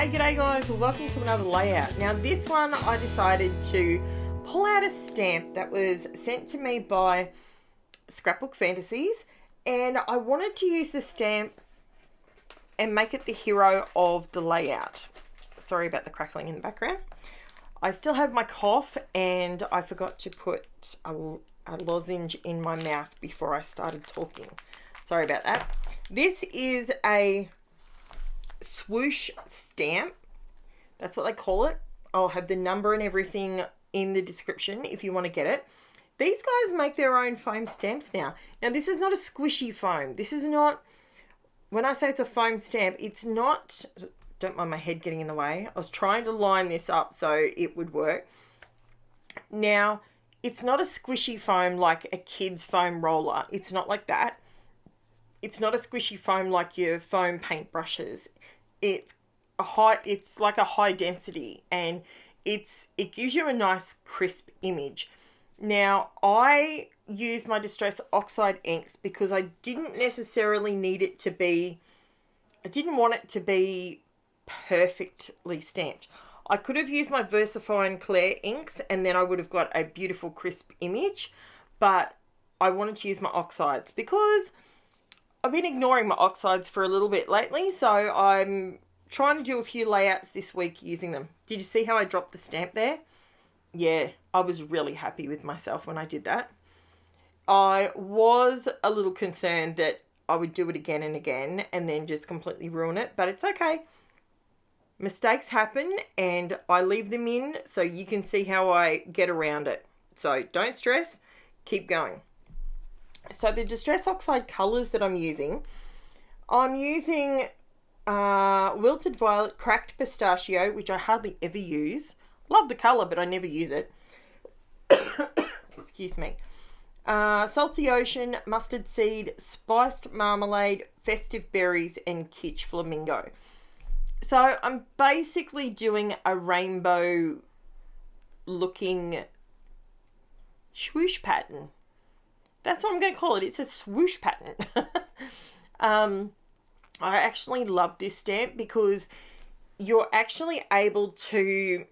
Hey, g'day guys, welcome to another layout. Now this one I decided to pull out a stamp that was sent to me by Scrapbook Fantasies, and I wanted to use the stamp and make it the hero of the layout. Sorry about the crackling in the background. I still have my cough and I forgot to put a lozenge in my mouth before I started talking. Sorry about that. This is a swoosh stamp. That's what they call it. I'll have the number and everything in the description if you want to get it. These guys make their own foam stamps now. Now this is not a squishy foam. This is not, when I say it's a foam stamp, it's not, don't mind my head getting in the way. I was trying to line this up so it would work. Now, it's not a squishy foam like a kid's foam roller. It's not like that. It's not a squishy foam like your foam paintbrushes. It's like a high density, and it gives you a nice crisp image. Now, I use my Distress Oxide inks because I didn't necessarily need it to be, I didn't want it to be perfectly stamped. I could have used my VersaFine Claire inks and then I would have got a beautiful crisp image, but I wanted to use my oxides because I've been ignoring my oxides for a little bit lately, so I'm trying to do a few layouts this week using them. Did you see how I dropped the stamp there? Yeah, I was really happy with myself when I did that. I was a little concerned that I would do it again and again and then just completely ruin it, but it's okay. Mistakes happen and I leave them in so you can see how I get around it. So don't stress, keep going. So the Distress Oxide colours that I'm using Wilted Violet, Cracked Pistachio, which I hardly ever use. Love the colour, but I never use it. Excuse me. Salty Ocean, Mustard Seed, Spiced Marmalade, Festive Berries, and KITSCH Flamingo. So I'm basically doing a rainbow looking swoosh pattern. That's what I'm going to call it. It's a swoosh pattern. I actually love this stamp because you're actually able to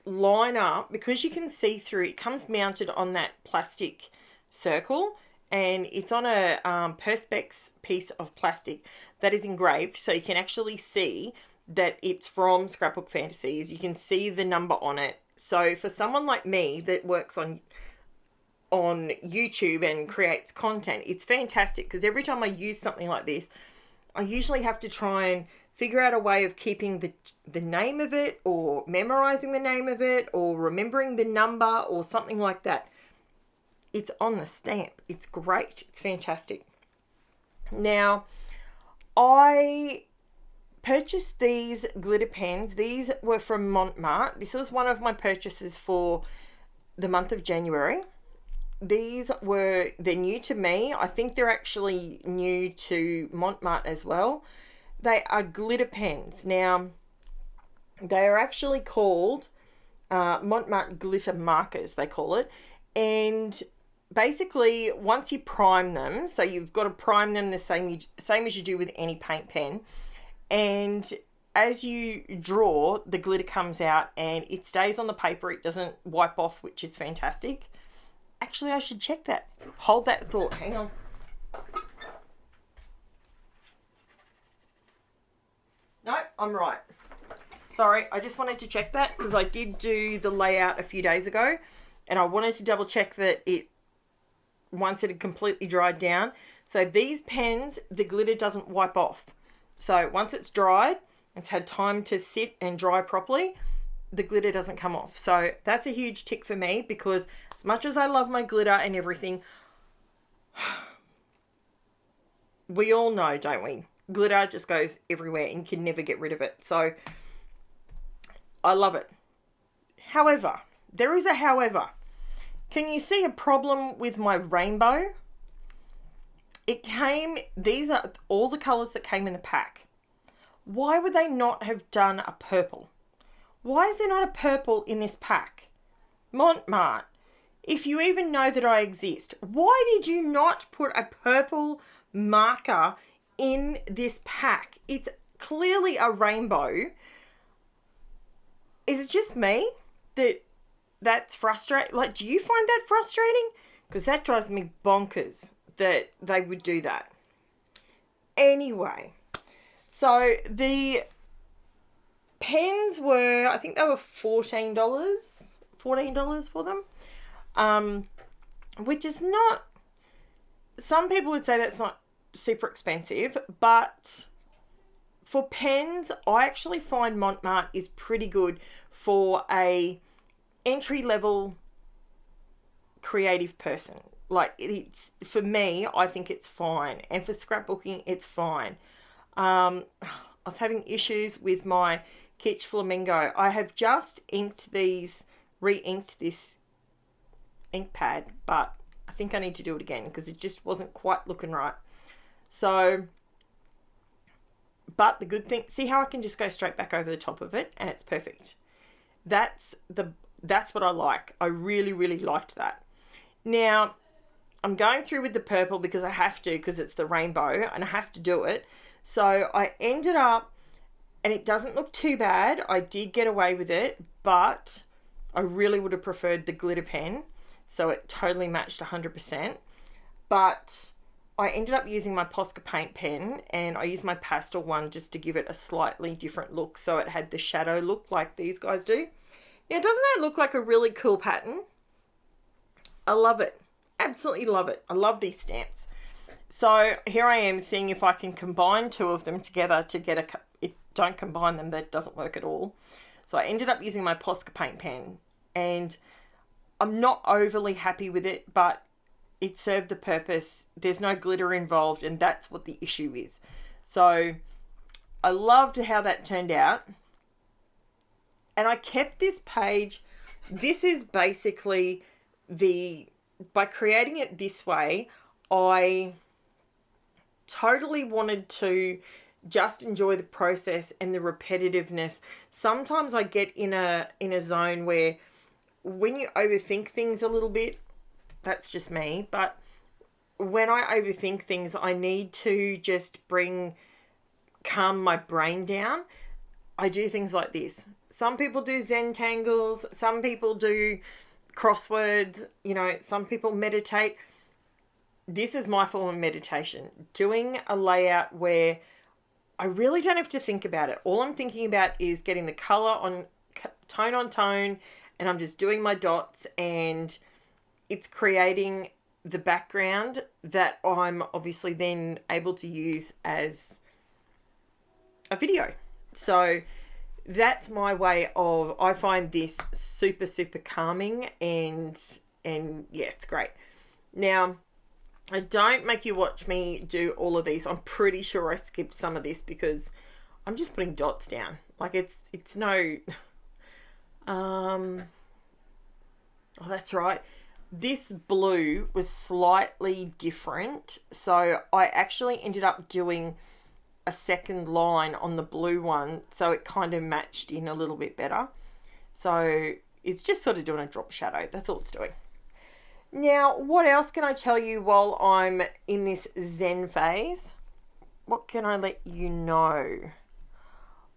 line up, because you can see through, it comes mounted on that plastic circle and it's on a Perspex piece of plastic that is engraved, so you can actually see that it's from Scrapbook Fantasies. You can see the number on it. So for someone like me that works on YouTube and creates content, it's fantastic because every time I use something like this, I usually have to try and figure out a way of keeping the name of it, or memorizing the name of it, or remembering the number or something like that. It's on the stamp. It's great. It's fantastic. Now, I purchased these glitter pens. These were from MARTE. This was one of my purchases for the month of January. They're new to me. I think they're actually new to MARTE as well. They are glitter pens. Now, they are actually called MARTE glitter markers, they call it. And basically, once you prime them, so you've got to prime them the same as you do with any paint pen. And as you draw, the glitter comes out and it stays on the paper. It doesn't wipe off, which is fantastic. Actually, I should check that. Hold that thought. Hang on. No, I'm right. Sorry, I just wanted to check that because I did do the layout a few days ago and I wanted to double check that once it had completely dried down. So these pens, the glitter doesn't wipe off. So once it's dried, it's had time to sit and dry properly, the glitter doesn't come off. So that's a huge tick for me because as much as I love my glitter and everything, we all know, don't we? Glitter just goes everywhere and you can never get rid of it. So I love it. However, there is a however. Can you see a problem with my rainbow? These are all the colours that came in the pack. Why would they not have done a purple? Why is there not a purple in this pack? MARTE, if you even know that I exist, why did you not put a purple marker in this pack? It's clearly a rainbow. is it just me that's frustrating? Like, do you find that frustrating? Because that drives me bonkers that they would do that. Anyway, so the pens were, I think they were $14 for them, which is not, some people would say that's not super expensive, but for pens, I actually find MARTE is pretty good for a entry-level creative person. Like, it's, for me, I think it's fine, and for scrapbooking, it's fine. I was having issues with my KITSCH Flamingo. I have just re-inked this ink pad, but I think I need to do it again because it just wasn't quite looking right. So, but the good thing, see how I can just go straight back over the top of it and it's perfect. That's what I like. I really, really liked that. Now, I'm going through with the purple because I have to, because it's the rainbow and I have to do it. So I ended up, and it doesn't look too bad. I did get away with it, but I really would have preferred the glitter pen. So it totally matched 100%. But I ended up using my POSCA paint pen, and I used my pastel one just to give it a slightly different look. So it had the shadow look like these guys do. Now, doesn't that look like a really cool pattern? I love it. Absolutely love it. I love these stamps. So here I am seeing if I can combine two of them together to get don't combine them, that doesn't work at all. So I ended up using my POSCA paint pen, and I'm not overly happy with it, but it served the purpose. There's no glitter involved, and that's what the issue is. So I loved how that turned out. And I kept this page. This is basically by creating it this way, I totally wanted to just enjoy the process and the repetitiveness. Sometimes I get in a zone where when you overthink things a little bit, that's just me, but when I overthink things, I need to just calm my brain down. I do things like this. Some people do Zentangles, some people do crosswords, some people meditate. This is my form of meditation. Doing a layout where I really don't have to think about it. All I'm thinking about is getting the color on tone, and I'm just doing my dots, and it's creating the background that I'm obviously then able to use as a video. So that's my way of, I find this super, super calming, and yeah, it's great. Now, I don't make you watch me do all of these. I'm pretty sure I skipped some of this because I'm just putting dots down. Like, it's no, oh, that's right. This blue was slightly different. So I actually ended up doing a second line on the blue one, so it kind of matched in a little bit better. So it's just sort of doing a drop shadow. That's all it's doing. Now, what else can I tell you while I'm in this Zen phase? What can I let you know?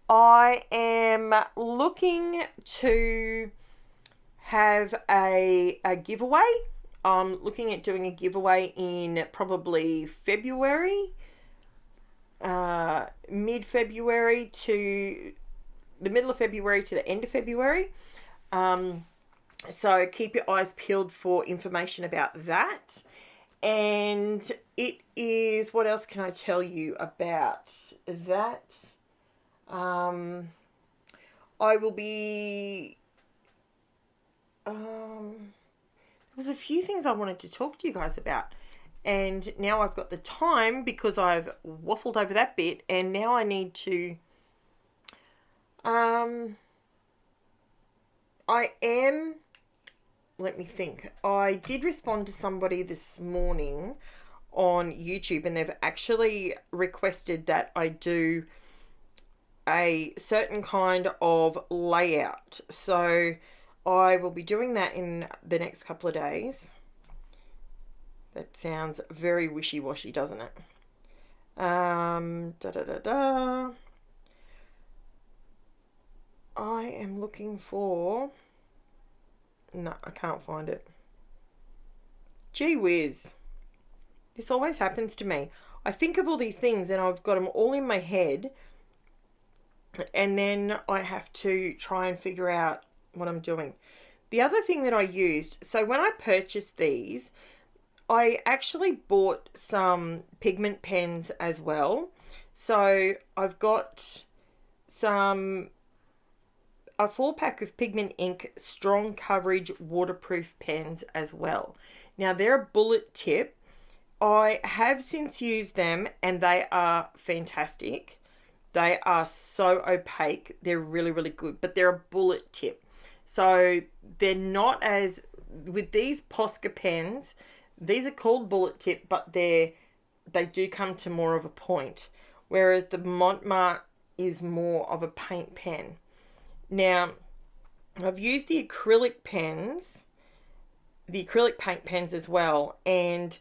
I am looking to have a giveaway. I'm looking at doing a giveaway in probably February, mid-February to the middle of February to the end of February. So keep your eyes peeled for information about that. And it is, what else can I tell you about that? I will be, there was a few things I wanted to talk to you guys about. And now I've got the time because I've waffled over that bit. And now I need to, let me think. I did respond to somebody this morning on YouTube, and they've actually requested that I do a certain kind of layout. So I will be doing that in the next couple of days. That sounds very wishy-washy, doesn't it? I am looking for... No, I can't find it. Gee whiz. This always happens to me. I think of all these things and I've got them all in my head, and then I have to try and figure out what I'm doing. The other thing that I used, so when I purchased these, I actually bought some pigment pens as well. So I've got a 4-pack of Pigment Ink strong coverage waterproof pens as well. Now they're a bullet tip. I have since used them and they are fantastic. They are so opaque. They're really, really good, but they're a bullet tip. So they're not as, with these POSCA pens, these are called bullet tip, but they do come to more of a point. Whereas the MONT is more of a paint pen. Now, I've used the acrylic pens, the acrylic paint pens as well, and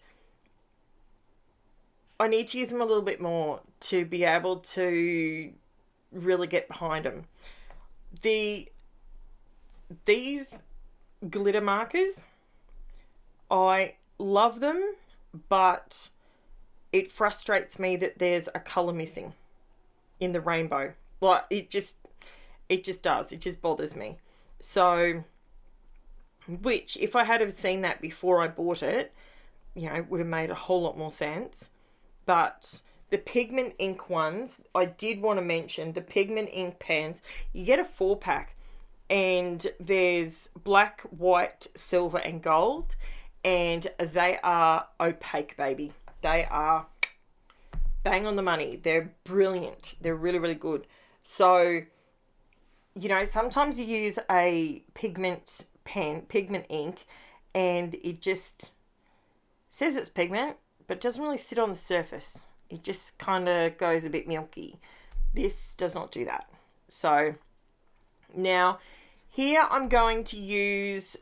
I need to use them a little bit more to be able to really get behind them. These glitter markers, I love them, but it frustrates me that there's a colour missing in the rainbow. Like, it just does. It just bothers me. So, which, if I had have seen that before I bought it, you know, it would have made a whole lot more sense. But the Pigment Ink ones, I did want to mention, the Pigment Ink pens, you get a 4-pack. And there's black, white, silver, and gold. And they are opaque, baby. They are bang on the money. They're brilliant. They're really, really good. So, you know, sometimes you use a pigment pen, pigment ink, and it just says it's pigment, but doesn't really sit on the surface. It just kind of goes a bit milky. This does not do that. So, now, here I'm going to use,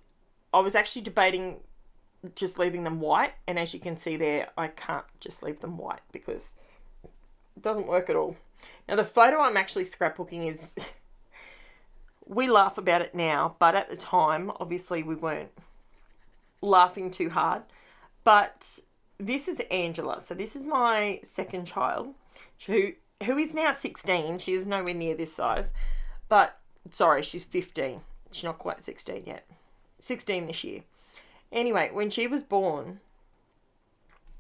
I was actually debating just leaving them white, and as you can see there, I can't just leave them white because it doesn't work at all. Now, the photo I'm actually scrapbooking is... we laugh about it now, but at the time, obviously, we weren't laughing too hard. But this is Angela. So this is my second child, who is now 16. She is nowhere near this size. But, sorry, she's 15. She's not quite 16 yet. 16 this year. Anyway, when she was born,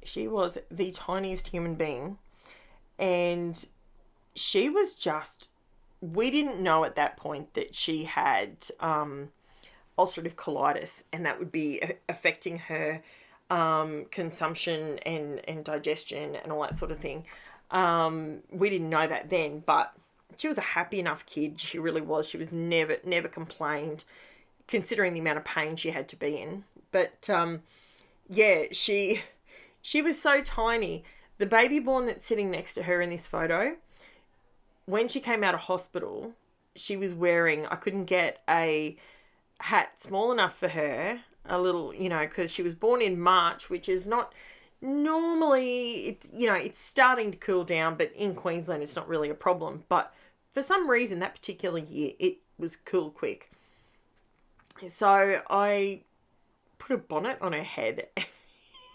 she was the tiniest human being. And she was just... we didn't know at that point that she had ulcerative colitis, and that would be affecting her consumption and digestion and all that sort of thing. We didn't know that then, but she was a happy enough kid. She really was. She was never complained, considering the amount of pain she had to be in. But yeah, she was so tiny. The baby born that's sitting next to her in this photo, when she came out of hospital, she was wearing, I couldn't get a hat small enough for her, a little, you know, because she was born in March, which is not normally, it's starting to cool down, but in Queensland, it's not really a problem. But for some reason, that particular year, it was cool quick. So I put a bonnet on her head.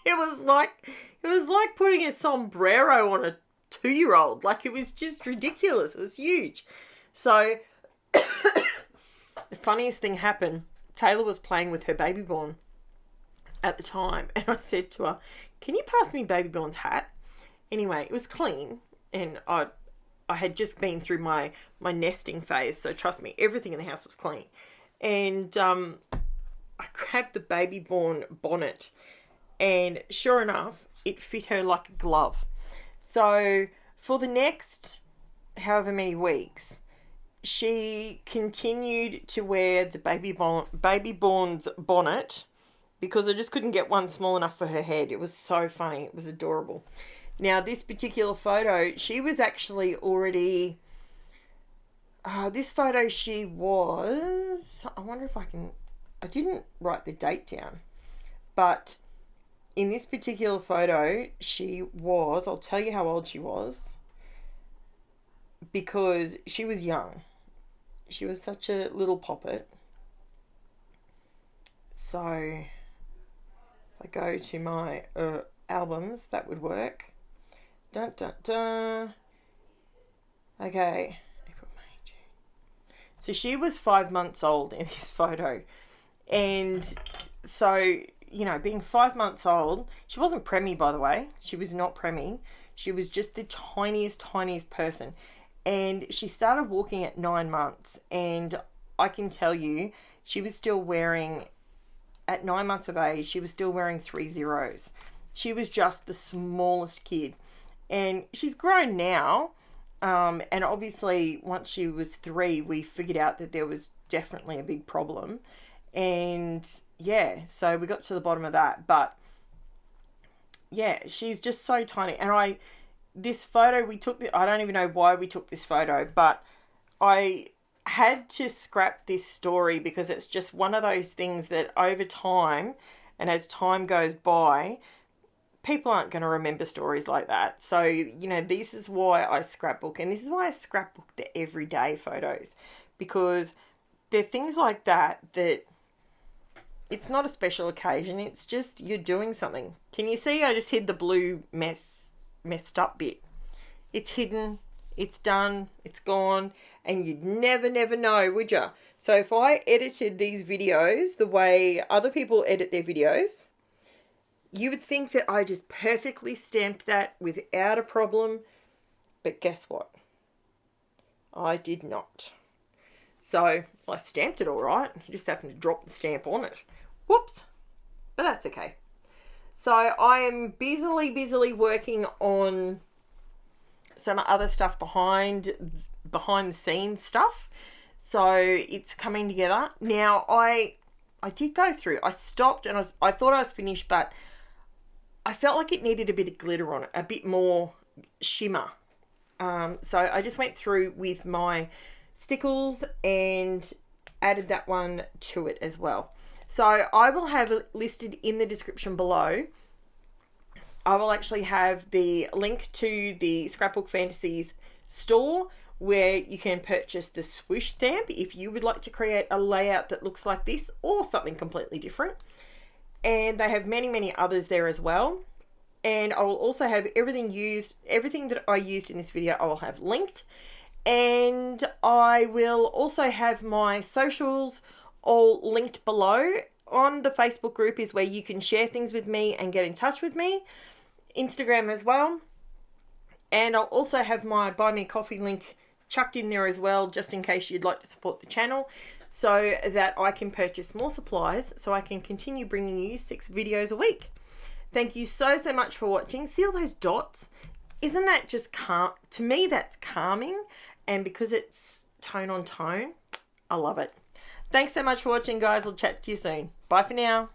It was like putting a sombrero on a 2-year-old. Like, it was just ridiculous. It was huge. So the funniest thing happened. Taylor was playing with her baby born at the time, and I said to her, "Can you pass me baby born's hat?" Anyway, it was clean, and I had just been through my nesting phase, so trust me, everything in the house was clean. And I grabbed the baby born bonnet, and sure enough, it fit her like a glove. So for the next however many weeks, she continued to wear the baby born's bonnet, because I just couldn't get one small enough for her head. It was so funny. It was adorable. Now, this particular photo, she was actually already... this photo, she was... I wonder if I can... I didn't write the date down. But in this particular photo, she was... I'll tell you how old she was. Because she was young. she was such a little poppet. So if I go to my albums, that would work. Dun, dun, dun. Okay. April, May, June. So she was 5 months old in this photo. And so, you know, being 5 months old, she wasn't preemie, by the way. She was not preemie. She was just the tiniest person. And she started walking at 9 months. And I can tell you, she was still wearing, at 9 months of age, she was still wearing 3 zeros. She was just the smallest kid. And she's grown now. And obviously, once she was 3, we figured out that there was definitely a big problem. And yeah, so we got to the bottom of that. But yeah, she's just so tiny. And this photo we took, I don't even know why we took this photo, but I had to scrap this story because it's just one of those things that over time, and as time goes by, people aren't going to remember stories like that. So, you know, this is why I scrapbook, and this is why I scrapbook the everyday photos, because they're things like that it's not a special occasion, it's just you're doing something. Can you see I just hid the blue messed up bit? It's hidden, it's done, it's gone, and you'd never know, would you? So if I edited these videos the way other people edit their videos, you would think that I just perfectly stamped that without a problem. But guess what? I did not. So I stamped it all right. I just happened to drop the stamp on it. Whoops. But that's okay. So I am busily working on some other stuff behind the scenes stuff. So it's coming together. Now I did go through. I stopped and I thought I was finished, but I felt like it needed a bit of glitter on it, a bit more shimmer. So I just went through with my stickles and added that one to it as well. So I will have it listed in the description below. I will actually have the link to the Scrapbook Fantasies store where you can purchase the swoosh stamp if you would like to create a layout that looks like this or something completely different. And they have many others there as well. And I will also have everything that I used in this video, I will have linked. And I will also have my socials all linked below. On the Facebook group is where you can share things with me and get in touch with me. Instagram as well. And I'll also have my Buy Me a Coffee link chucked in there as well, just in case you'd like to support the channel, so that I can purchase more supplies so I can continue bringing you 6 videos a week. Thank you so much for watching. See all those dots? Isn't that just calm? To me, that's calming. And because it's tone on tone, I love it. Thanks so much for watching, guys. I'll chat to you soon. Bye for now.